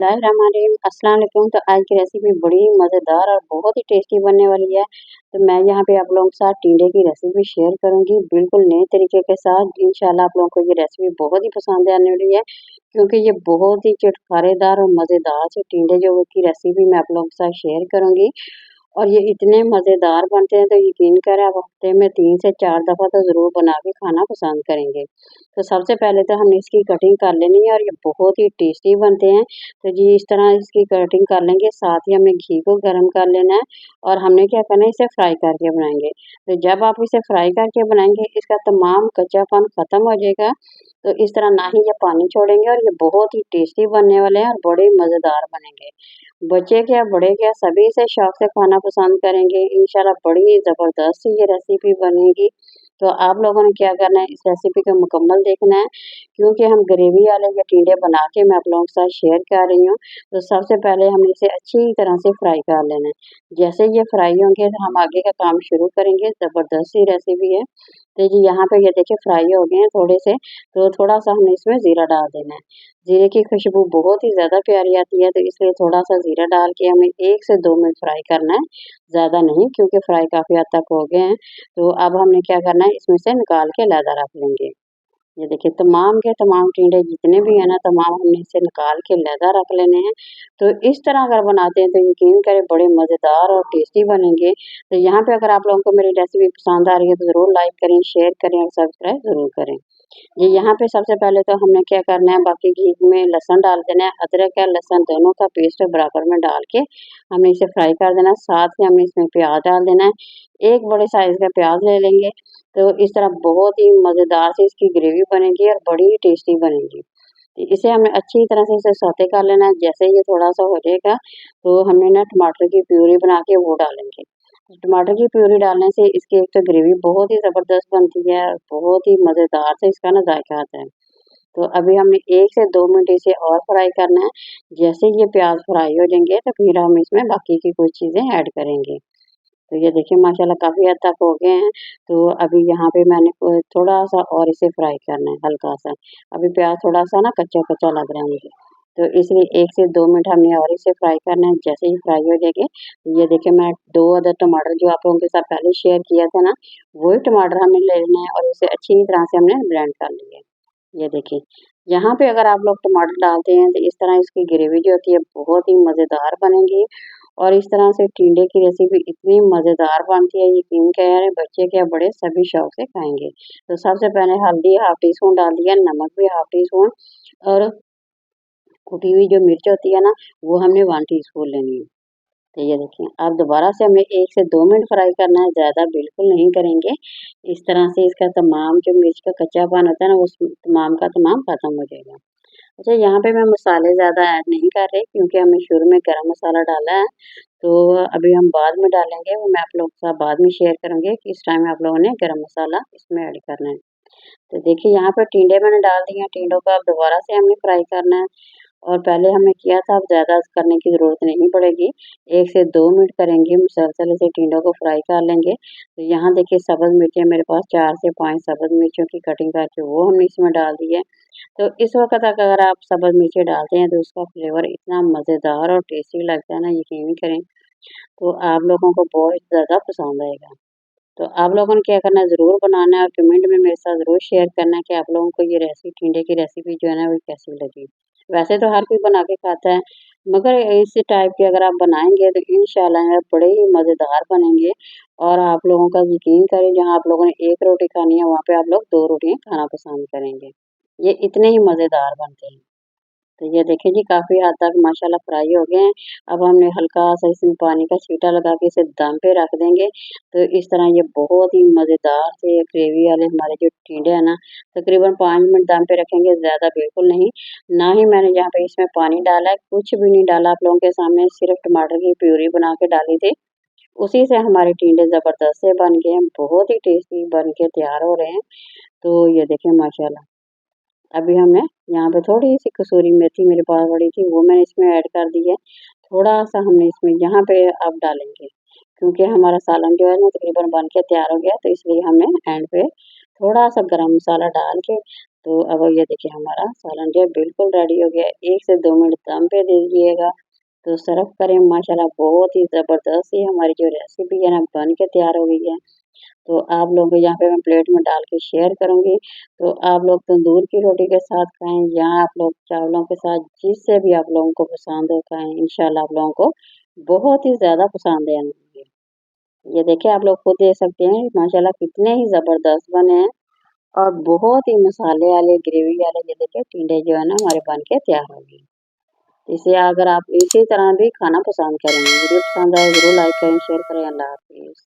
अस्सलाम वालेकुम। तो आज की रेसिपी बड़ी मज़ेदार और बहुत ही टेस्टी बनने वाली है। तो मैं यहाँ पे आप लोगों के साथ टिंडे की रेसिपी शेयर करूँगी बिल्कुल नए तरीके के साथ। इंशाल्लाह आप लोगों को ये रेसिपी बहुत ही पसंद आने वाली है, क्योंकि ये बहुत ही चटखारेदार और मज़ेदार से टिंडे जो की रेसिपी मैं आप लोगों के साथ शेयर करूँगी। और ये इतने मज़ेदार बनते हैं तो यकीन करें आप हफ्ते में 3 से 4 दफ़ा तो ज़रूर बना के खाना पसंद करेंगे। तो सबसे पहले तो हमने इसकी कटिंग कर लेनी है और ये बहुत ही टेस्टी बनते हैं। तो जी इस तरह इसकी कटिंग कर लेंगे, साथ ही हमें घी को गर्म कर लेना है और हमने क्या करना है, इसे फ्राई करके बनाएंगे। तो जब आप इसे फ्राई करके बनाएंगे इसका तमाम कच्चापन ख़त्म हो जाएगा। तो इस तरह ना ही ये पानी छोड़ेंगे और ये बहुत ही टेस्टी बनने वाले हैं और बड़े मज़ेदार बनेंगे। बच्चे क्या बड़े क्या सभी इसे शौक से खाना पसंद करेंगे। इंशाल्लाह बड़ी ही ज़बरदस्त ये रेसिपी बनेगी। तो आप लोगों ने क्या करना है, इस रेसिपी को मुकम्मल देखना है, क्योंकि हम ग्रेवी वाले ये टिंडे बना के मैं आप लोगों के साथ शेयर कर रही हूँ। तो सबसे पहले हमें इसे अच्छी तरह से फ्राई कर लेना है। जैसे ये फ्राई होंगे तो हम आगे का काम शुरू करेंगे। ज़बरदस्त सी रेसिपी है। तो जी यहाँ पे ये देखिए फ्राई हो गए हैं थोड़े से, तो थोड़ा सा हमने इसमें ज़ीरा डाल देना है। ज़ीरे की खुशबू बहुत ही ज़्यादा प्यारी आती है, तो इसलिए थोड़ा सा ज़ीरा डाल के हमें 1 से 2 मिनट फ्राई करना है, ज़्यादा नहीं, क्योंकि फ्राई काफ़ी हद तक हो गए हैं। तो अब हमने क्या करना है, इसमें से निकाल के अलहदा रख लेंगे। ये देखिए तमाम के तमाम टिंडे जितने भी हैं ना, तमाम हमने इसे निकाल के अलहदा रख लेने हैं। तो इस तरह अगर बनाते हैं तो यकीन करें बड़े मज़ेदार और टेस्टी बनेंगे। तो यहाँ पे अगर आप लोगों को मेरी रेसिपी पसंद आ रही है तो ज़रूर लाइक करें, शेयर करें और सब्सक्राइब ज़रूर करें। जी यहाँ पे सबसे पहले तो हमने क्या करना है, बाकी घी में लहसुन डाल देना है। अदरक या लहसुन दोनों का पेस्ट बराबर में डाल के हमने इसे फ्राई कर देना है। साथ ही हमने इसमें प्याज डाल देना है। एक बड़े साइज़ का प्याज ले लेंगे। तो इस तरह बहुत ही मज़ेदार से इसकी ग्रेवी बनेगी और बड़ी ही टेस्टी बनेगी। तो इसे हमें अच्छी तरह से इसे सौते कर लेना है। जैसे ये थोड़ा-सा हो जाएगा तो हमने ना टमाटर की प्यूरी बना के वो डालेंगे। टमाटर की प्यूरी डालने से इसकी एक तो ग्रेवी बहुत ही ज़बरदस्त बनती है, बहुत ही मज़ेदार से इसका ना जायका आता है। तो अभी हमने 1 से 2 मिनट इसे और फ्राई करना है। जैसे ये प्याज फ्राई हो जाएंगे तो फिर हम इसमें बाकी की कुछ चीज़ें ऐड करेंगे। तो ये देखिए माशाल्लाह काफ़ी हद तक हो गए हैं। तो अभी यहाँ पे मैंने थोड़ा-सा और इसे फ्राई करना है हल्का-सा। अभी प्याज थोड़ा-सा ना कच्चा-कच्चा लग रहा है मुझे। तो इसलिए 1 से 2 मिनट हमने और इसे फ्राई करना है। जैसे ही फ्राई हो जाएंगे, ये देखिए मैं 2 अदर टमाटर जो आप लोगों के साथ पहले शेयर किया था ना, वही टमाटर हमने ले लेना है और इसे अच्छी तरह से हमने ब्लेंड कर लिया है। ये देखिए, यहाँ पे अगर आप लोग टमाटर डालते हैं तो इस तरह इसकी ग्रेवी जो होती है बहुत ही मज़ेदार बनेगी। और इस तरह से टिंडे की रेसिपी इतनी मज़ेदार बनती है, यकीन करें बच्चे क्या बड़े सभी शौक से खाएँगे। तो सबसे पहले हल्दी हाफ़ टी स्पून डाल दिया, नमक भी हाफ़ टी स्पून और कुटी हुई जो मिर्च होती है ना, वो हमने 1 टीस्पून लेनी है। तो ये देखिए, अब दोबारा से हमें 1 से 2 मिनट फ्राई करना है, ज़्यादा बिल्कुल नहीं करेंगे। इस तरह से इसका तमाम जो मिर्च का कच्चापन होता है ना, वो तमाम का तमाम खत्म हो जाएगा। अच्छा यहाँ पे मैं मसाले ज़्यादा ऐड नहीं कर रही, क्योंकि हमने शुरू में गरम मसाला डाला है, तो अभी हम बाद में डालेंगे, वो मैं आप लोगों के साथ बाद में शेयर करूँगी कि इस टाइम आप लोगों ने गरम मसाला इसमें ऐड करना है। तो देखिए यहाँ पे टिंडे मैंने डाल दिए हैं, टिंडों को अब दोबारा से हमने फ्राई करना है। और पहले हमने किया था, अब ज़्यादा करने की ज़रूरत नहीं पड़ेगी। 1 से 2 मिनट करेंगे, मुसलसल से टिंडों को फ्राई कर लेंगे। तो यहाँ देखिए सब्ज़ मिर्चें मेरे पास 4 से 5 सब्ज़ मिर्चों की कटिंग करके वो हमने इसमें डाल दी है। तो इस वक़्त अगर आप सब्ज़ मिर्चें डालते हैं तो उसका फ्लेवर इतना मज़ेदार और टेस्टी लगता है ना, यकीन करें। तो आप लोगों को बहुत ज़्यादा पसंद आएगा। तो आप लोगों ने क्या करना है, ज़रूर बनाना है और कमेंट में मेरे साथ ज़रूर शेयर करना है कि आप लोगों को ये टिंडे की रेसिपी जो है ना वो कैसी लगी। वैसे तो हर कोई बना के खाता है, मगर इस टाइप के अगर आप बनाएँगे तो इंशाल्लाह बड़े ही मज़ेदार बनेंगे। और आप लोगों का यकीन करें, जहाँ आप लोगों ने 1 रोटी खानी है वहाँ पे आप लोग 2 रोटियाँ खाना पसंद करेंगे। ये इतने ही मज़ेदार बनते हैं। तो ये देखिए जी काफ़ी हद तक माशाल्लाह फ्राई हो गए हैं। अब हमने हल्का-सा इसमें पानी का छींटा लगा के इसे दम पे रख देंगे। तो इस तरह ये बहुत ही मज़ेदार से ग्रेवी वाले हमारे जो टिंडे हैं ना, तकरीबन 5 मिनट दम पे रखेंगे, ज़्यादा बिल्कुल नहीं। ना ही मैंने यहाँ पे इसमें पानी डाला है, कुछ भी नहीं डाला। आप लोगों के सामने सिर्फ़ टमाटर की प्यूरी बना के डाली थी। उसी से हमारे टिंडे ज़बरदस्त से बन गए हैं, बहुत ही टेस्टी बन के तैयार हो रहे हैं। तो ये देखिए माशाल्लाह। अभी हमने यहाँ पे थोड़ी-सी कसूरी मेथी मेरे पास पड़ी थी, वो मैंने इसमें ऐड कर दी है। थोड़ा-सा हमने इसमें यहाँ पे अब डालेंगे, क्योंकि हमारा सालन जो है ना तकरीबन बन के तैयार हो गया है, तो इसलिए हमने एंड पे थोड़ा-सा गरम मसाला डाल के तो अब ये देखिए हमारा सालन जो है बिल्कुल रेडी हो गया है। 1 से 2 मिनट दम पे दे दीजिएगा तो सर्व करें। माशाल्लाह बहुत ही ज़बरदस्त ही हमारी जो रेसिपी है ना बन के तैयार हो गई है। तो आप लोगों को यहाँ पे मैं प्लेट में डाल के शेयर करूँगी। तो आप लोग तंदूर की रोटी के साथ खाएँ या आप लोग चावलों के साथ जिससे भी आप लोगों को पसंद हो खाएँ। इंशाल्लाह आप लोगों को बहुत ही ज़्यादा पसंद आएँगे। ये देखिए आप लोग खुद देख सकते हैं माशाल्लाह कितने ही ज़बरदस्त बने हैं और बहुत ही मसाले वाले ग्रेवी वाले ये देखिए टिंडे जो है ना हमारे बन के तैयार हो गए। इसे अगर आप इसी तरह भी खाना पसंद करेंगे, वीडियो पसंद आए ज़रूर लाइक करें, शेयर करें। अल्लाह हाफ़िज़।